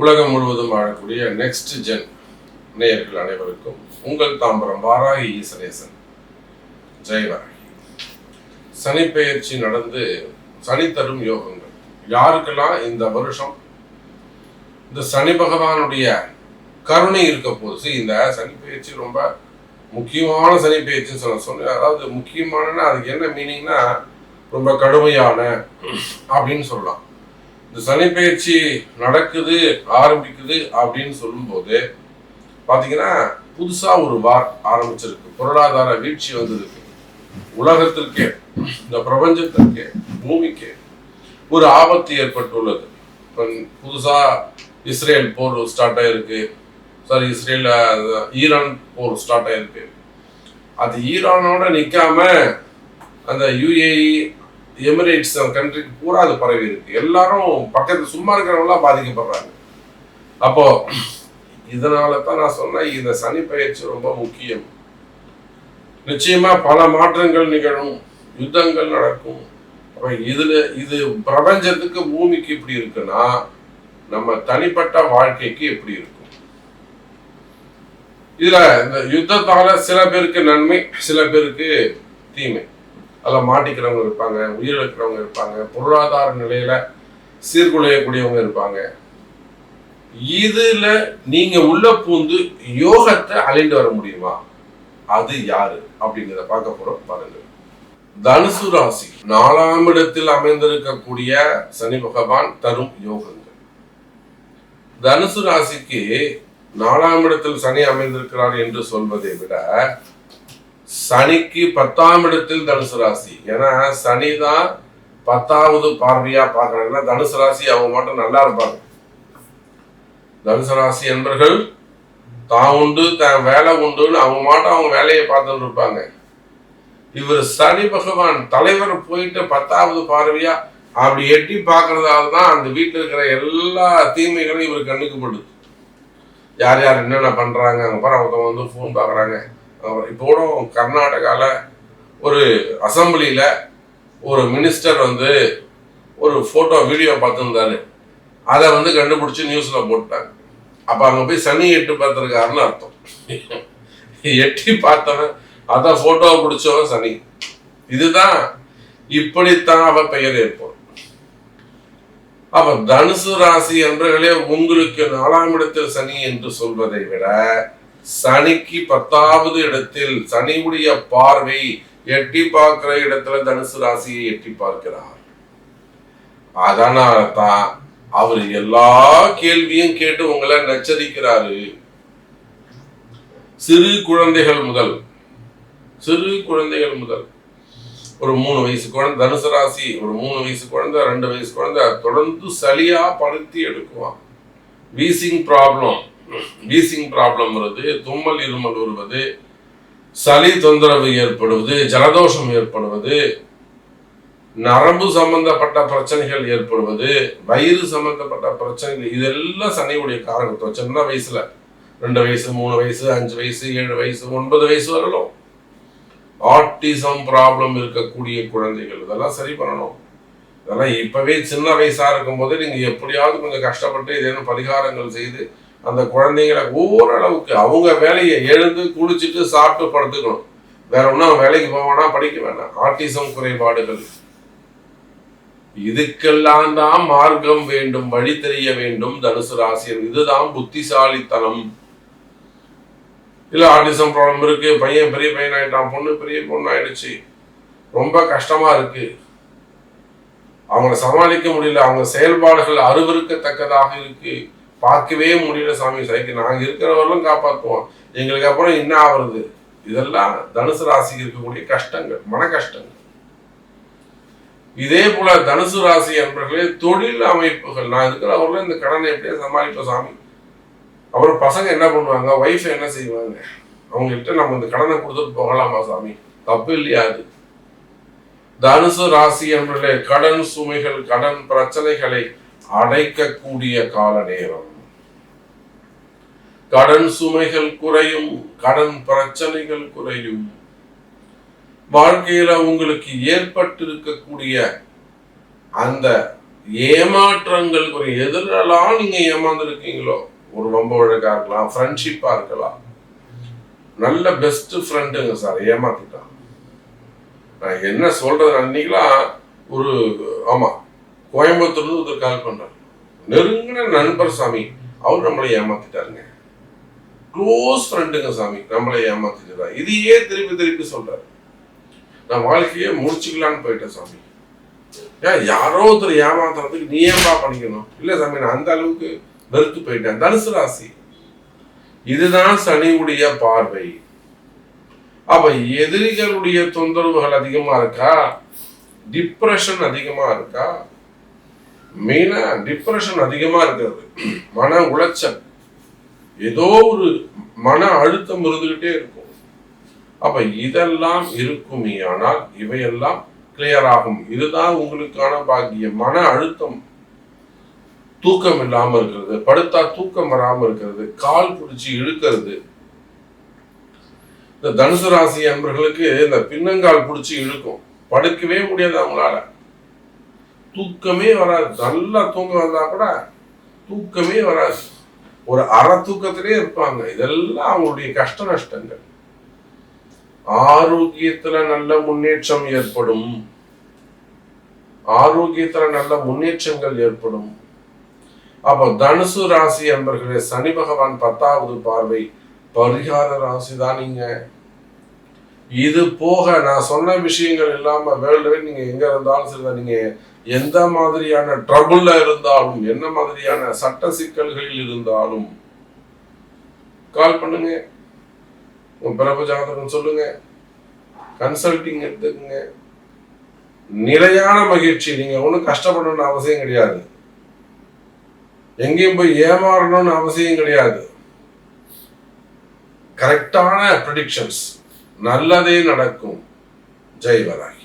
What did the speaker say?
உலகம் முழுவதும் வாழக்கூடிய நெக்ஸ்ட் ஜென் நேயர்கள் அனைவருக்கும் உங்கள் தாம்பரம் வாராகி ஈசனேசன் ஜெயவராகி. சனி பெயர்ச்சி நடந்து சனி தரும் யோகங்கள் யாருக்கெல்லாம் இந்த வருஷம் இந்த சனி பகவானுடைய கருணை இருக்க போது. இந்த சனி பெயர்ச்சி ரொம்ப முக்கியமான சனி பெயர்ச்சின்னு சொன்னேன். அதாவது முக்கியமான அதுக்கு என்ன மீனிங்னா ரொம்ப கடுமையான அப்படின்னு சொல்லலாம். இந்த சனி பெயர்ச்சி நடக்குது ஆரம்பிக்குது அப்படின்னு சொல்லும்போது பார்த்தீங்கன்னா புதுசாக ஒரு வார் ஆரம்பிச்சிருக்கு. பொருளாதார வீழ்ச்சி வந்திருக்கு. உலகத்திற்கே இந்த பிரபஞ்சத்திற்கே பூமிக்கு ஒரு ஆபத்து ஏற்பட்டுள்ளது. இப்போ புதுசாக இஸ்ரேல் போர் ஸ்டார்ட் ஆகிருக்கு. ஈரான் போர் ஸ்டார்ட் ஆகிருக்கு. அது ஈரானோட நிற்காம அந்த யுஏஇ எமிரேட்ஸ் கண்ட்ரிக்கு பூரா அது பரவி இருக்கு. எல்லாரும் பக்கத்து சும்மா இருக்கிறவங்களாம் பாதிக்கப்படுறாங்க. அப்போ இதனால தான் நான் சொன்னேன் இந்த சனி பெயர்ச்சி ரொம்ப முக்கியம். நிச்சயமா பல மாற்றங்கள் நிகழும், யுத்தங்கள் நடக்கும். அப்ப இது பிரபஞ்சத்துக்கு பூமிக்கு இப்படி இருக்குன்னா நம்ம தனிப்பட்ட வாழ்க்கைக்கு எப்படி இருக்கும்? இதுல இந்த யுத்தத்தால சில பேருக்கு நன்மை, சில பேருக்கு தீமை. அதில் மாட்டிக்கிறவங்க இருப்பாங்க, உயிரிழக்கிறவங்க இருப்பாங்க, பொருளாதார நிலையில சீர்குலையக்கூடியவங்க இருப்பாங்க. இதுல நீங்க உள்ள பூந்து யோகத்தை அழிந்து வர முடியுமா? அது யாரு அப்படிங்கிறத பார்க்க போறோம். பாருங்க. தனுசு ராசி 4ஆம் இடத்தில் அமைந்திருக்கக்கூடிய சனி பகவான் தரும் யோகங்கள். தனுசு ராசிக்கு 4ஆம் இடத்தில் சனி அமைந்திருக்கிறார் என்று சொல்வதை விட சனிக்கு 10ஆம் இடத்தில் தனுசு ராசி. ஏன்னா சனி தான் 10வது பார்வையா பார்க்கறாங்கன்னா தனுசு ராசி அவங்க மட்டும் நல்லா இருப்பாங்க. தனுசு ராசி என்பர்கள் தான் உண்டு தான் வேலை உண்டுன்னு அவங்க மட்டும் அவங்க வேலையை பார்த்துட்டு இருப்பாங்க. இவர் சனி பகவான் தலைவர் போயிட்டு 10வது பார்வையா அப்படி எட்டி பார்க்கறதால தான் அந்த வீட்டில் இருக்கிற எல்லா தீமைகளும் இவர் கண்ணுக்கு படுது. யார் யார் என்னென்ன பண்றாங்க அங்கே பாரு. அவங்க வந்து ஃபோன் பார்க்குறாங்க. இப்போ கூட கர்நாடகாவில் ஒரு அசம்பிளியில் ஒரு மினிஸ்டர் வந்து ஒரு ஃபோட்டோ வீடியோ பார்த்துருந்தாரு. அதை வந்து கண்டுபிடிச்சி நியூஸில் போட்டாங்க. அப்போ அங்கே போய் சனி எட்டு பார்த்துருக்காருன்னு அர்த்தம். எட்டி பார்த்தவன் அதை ஃபோட்டோவை பிடிச்சவன் சனி. இதுதான் இப்படித்தான் அவ பெயர் ஏற்படும். அப்ப தனுசு ராசி என்பர்களே உங்களுக்கு 4ஆம் இடத்தில் சனி என்று சொல்வதை விட சனிக்கு 10வது இடத்தில் சனியுடைய பார்வை எட்டி பார்க்கிற இடத்துல தனுசு ராசியை எட்டி பார்க்கிறார். அதனால தான் அவர் எல்லா கேள்வியும் கேட்டு உங்களை நச்சரிக்கிறாரு. சிறு குழந்தைகள் முதல் ஒரு 3 வயசு குழந்தை தனுசு ராசி, ஒரு 3 வயசு குழந்தை, 2 வயசு குழந்தை தொடர்ந்து சளியா படுத்தி எடுக்குவான். வீசிங் ப்ராப்ளம் வருது, தும்மல் இருமல் வருவது, சளி தொந்தரவு ஏற்படுவது, ஜலதோஷம் ஏற்படுவது, நரம்பு சம்பந்தப்பட்ட பிரச்சனைகள் ஏற்படுவது, வயிறு சம்பந்தப்பட்ட பிரச்சனைகள், இதெல்லாம் சனியுடைய காரகத்துவம். சின்ன வயசுல 2 வயசு, 3 வயசு, 5 வயசு, 7 வயசு, 9 வயசு வரலாம் ஆட்டிசம் ப்ராப்ளம் இருக்கக்கூடிய குழந்தைகள். இதெல்லாம் சரி பண்ணணும். இதெல்லாம் இப்பவே சின்ன வயசா இருக்கும் போது நீங்க எப்படியாவது கொஞ்சம் கஷ்டப்பட்டு இதேனும் பரிகாரங்கள் செய்து அந்த குழந்தைங்களை ஓரளவுக்கு அவங்க வேலையை எழுந்து குளிச்சுட்டு சாப்பிட்டு படுத்துக்கணும். வேற ஒன்றும் வேலைக்கு போவானா, படிக்க வேண்டாம். ஆட்டிசம் குறைபாடுகள் இதுக்கெல்லாம் தான் மார்க்கம் வேண்டும், வழி தெரிய வேண்டும் தனுசு ராசியர். இதுதான் புத்திசாலித்தனம். இல்ல ஆட்டிசம் ப்ராப்ளம் இருக்கு, பையன் பெரிய பையன் ஆயிட்டான், பொண்ணு பெரிய பொண்ணு ஆயிடுச்சு, ரொம்ப கஷ்டமா இருக்கு, அவங்களை சமாளிக்க முடியல, அவங்க செயல்பாடுகள் அருவருக்கத்தக்கதாக இருக்கு, பார்க்கவே முடியல சாமி, சைக்கு நாங்க இருக்கிறவர்களும் காப்பாற்றுவோம், எங்களுக்கு அப்புறம் என்ன ஆகுறது. இதெல்லாம் தனுசு ராசிக்கு இருக்கக்கூடிய கஷ்டங்கள், மன கஷ்டங்கள். இதே போல தனுசு ராசி என்பர்களே தொழில் அமைப்புகள், நான் இருக்கிறவர்களும் இந்த கடனை எப்படியே சமாளிப்போம் சாமி. அப்புறம் பசங்க என்ன பண்ணுவாங்க, ஒய்ஃப் என்ன செய்வாங்க, அவங்கள்ட்ட நம்ம இந்த கடனை கொடுத்துட்டு போகலாமா சாமி? தப்பு இல்லையா? அது தனுசு ராசி என்பர்களே கடன் சுமைகள், கடன் பிரச்சனைகளை அடைக்கக்கூடிய கால நேரம். கடன் சுமைகள் குறையும், கடன் பிரச்சனைகள் குறையும். வாழ்க்கையில உங்களுக்கு ஏற்பட்டிருக்கக்கூடிய அந்த ஏமாற்றங்களுக்கு எதிரெல்லாம் நீங்க ஏமாந்துருக்கீங்களோ, ஒரு வம்பு வழக்கா இருக்கலாம், ஃப்ரெண்ட்ஷிப்பா இருக்கலாம், நல்ல பெஸ்ட் ஃப்ரெண்டுங்க சார் ஏமாத்திட்டான். நான் என்ன சொல்றது, அன்னைக்கெல்லாம் ஒரு ஆமா கோயம்புத்தூர்ல ஒருத்தர் கால் பண்றாரு, நெருங்கின நண்பர் சாமி, அவர் நம்மளை ஏமாத்திட்டாருங்க, க்ளோஸ் ஃப்ரெண்டுங்க சாமி நம்மளை ஏமாத்திட்டாரு. இதையே திருப்பி திருப்பி சொல்றாரு. நான் வாழ்க்கையே முடிச்சுக்கலான்னு போயிட்டேன் சாமி. ஏன் யாரோ ஒருத்தர் ஏமாத்துறதுக்கு நீ ஏன்பா பண்ணிக்கணும்? இல்ல சாமி, நான் அந்த அளவுக்கு வெறுத்து போயிட்டேன். தனுசு ராசி, இதுதான் சனியுடைய பார்வை. அப்ப எதிரிகளுடைய தொந்தரவுகள் அதிகமா இருக்கா, டிப்ரெஷன் அதிகமா இருக்கா? மெயினா டிப்ரெஷன் அதிகமா இருக்கிறது, மன உளைச்சல், ஏதோ ஒரு மன அழுத்தம் இருந்துகிட்டே இருக்கும். அப்ப இதெல்லாம் இருக்குமே ஆனால் இவையெல்லாம் கிளியர் ஆகும். இதுதான் உங்களுக்கான பாக்கியம். மன அழுத்தம், தூக்கம் இல்லாம இருக்கிறது, படுத்தா தூக்கம் வராம இருக்கிறது, கால் பிடிச்சி இழுக்கிறது. இந்த தனுசு ராசி அன்பர்களுக்கு இந்த பின்னங்கால் பிடிச்சி இழுக்கும், படுக்கவே முடியாது, அவங்களால தூக்கமே வராது. நல்லா தூக்கம் வந்தா கூட தூக்கமே வராது, ஒரு அரை தூக்கத்திலே இருப்பாங்க. இதெல்லாம் அவங்களுடைய கஷ்ட நஷ்டங்கள். ஆரோக்கியத்துல நல்ல முன்னேற்றம் ஏற்படும், ஆரோக்கியத்துல நல்ல முன்னேற்றங்கள் ஏற்படும். அப்ப தனுசு ராசி அன்பர்களே, சனி பகவான் 10வது பார்வை, பரிகார ராசி தான் நீங்க. இது போக நான் சொன்ன விஷயங்கள் இல்லாம வேர்ல்டு நீங்க எங்க இருந்தாலும் சரிதான், நீங்க எந்த மாதிரியான ட்ரபுள்ல இருந்தாலும், என்ன மாதிரியான சட்ட சிக்கல்களில் இருந்தாலும் கால் பண்ணுங்க, உங்க பிறப்பு ஜாதகம் சொல்லுங்க, கன்சல்டிங் எடுத்துக்கங்க. நிலையான மகிழ்ச்சி. நீங்க ஒன்றும் கஷ்டப்படணும்னு அவசியம் கிடையாது, எங்கேயும் போய் ஏமாறணும்னு அவசியம் கிடையாது. கரெக்டான ப்ரெடிக்ஷன்ஸ், நல்லதே நடக்கும். ஜெய் வராகி.